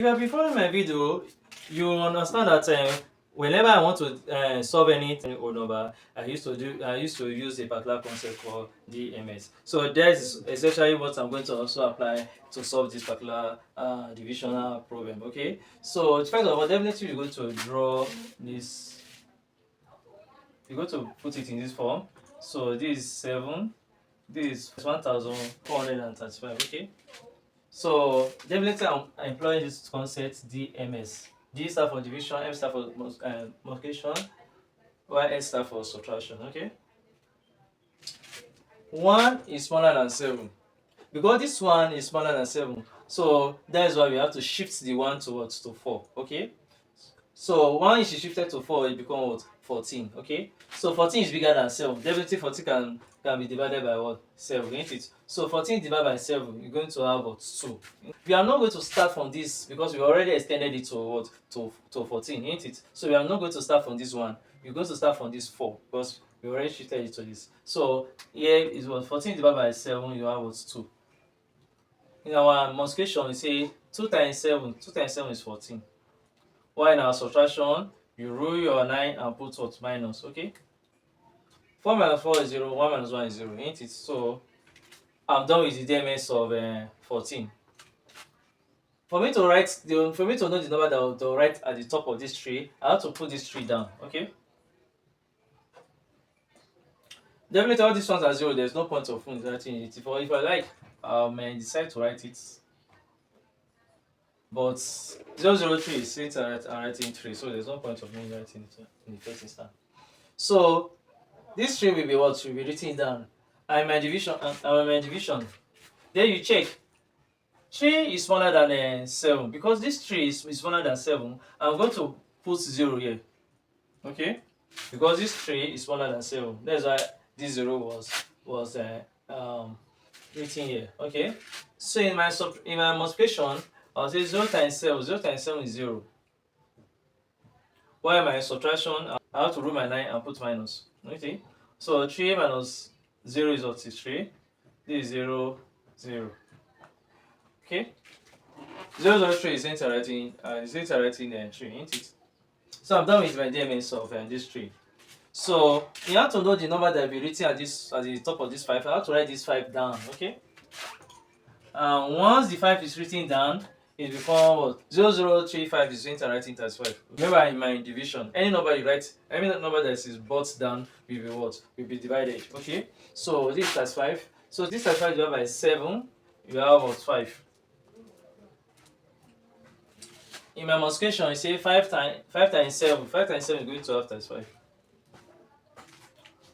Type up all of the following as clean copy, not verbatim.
If you have been following my video, you understand that whenever I want to solve anything or number, I used to use a particular concept called DMS. So that is essentially what I'm going to also apply to solve this particular divisional problem. Okay. So first of all, definitely you're going to draw this. You're going to put it in this form. So this is 7. This is 1435. Okay. So definitely I'm employing this concept DMS. D stands for division, M stands for multiplication, while S stands for subtraction. Okay. 1 is smaller than 7. Because this one is smaller than 7, so that is why we have to shift the 1 towards to 4. Okay. So 1 is shifted to 4, it becomes what? 14. Okay. So 14 is bigger than 7. Definitely 14 can be divided by what? 7, isn't it? So 14 divided by 7, you're going to have what? 2. We are not going to start from this because we already extended it to what? To 14, isn't it? So we are not going to start from this one. We're going to start from this 4 because we already shifted it to this. So here is what? 14 divided by 7, you have what? 2. In our multiplication, we say 2 times 7. 2 times 7 is 14. While in our subtraction, you rule your 9 and put what? Minus. Okay. 4 minus 4 is 0. 1 minus 1 is 0. Ain't it? So I'm done with the DMS of 14. For me to know the number that will write at the top of this tree, I have to put this tree down. Okay. Definitely all these ones are 0. There's no point of writing it. If I like, I may decide to write it. But 003 is since I'm writing 3, so there's no point of me writing it in the first instance. So this 3 will be what? Will be written down. I'm my division. Then you check. 3 is smaller than 7. Because this 3 is smaller than 7, I'm going to put 0 here. Okay? Because this 3 is smaller than 7. That's why this 0 was written here. Okay? So in my multiplication, I'll say 0 times 7. 0 times 7 is 0. While my subtraction, I have to rule my 9 and put minus. Okay? So 3 minus 0 is what? Is 3. This is 0, 0. Okay? 003 is writing 3, ain't it? So I'm done with my DMS of this 3. So you have to know the number that will be written at the top of this 5. I have to write this 5 down. Okay? Once the 5 is written down, it becomes what? 0035 is writing 35. Remember, in my division, any number you write, any number that is brought down will be what? Will be divided. Okay? So this is 35. So this 35 divided by 7, you have what? 5. In my multiplication, you say 5 times 7. 5 times 7 is going to have 35.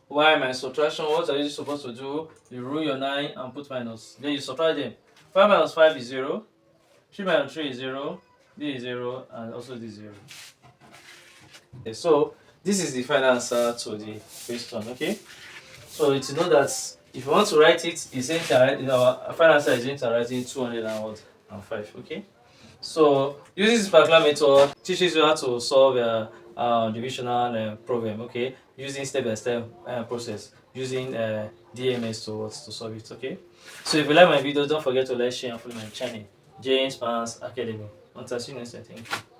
While my subtraction, what are you supposed to do? You rule your 9 and put minus. Then you subtract them. 5 minus 5 is 0. 3 minus 3 is 0. This is 0. And also this is 0. Okay, so this is the final answer to the question. Okay. So to know that if you want to write it, our final answer is going to writing 205. Okay. So using this particular method teaches you how to solve a divisional problem. Okay, using step-by-step process, using DMS to solve it. Okay, so if you like my video, don't forget to like, share, and follow my channel, James Pans Academy. Until see you next time, thank you.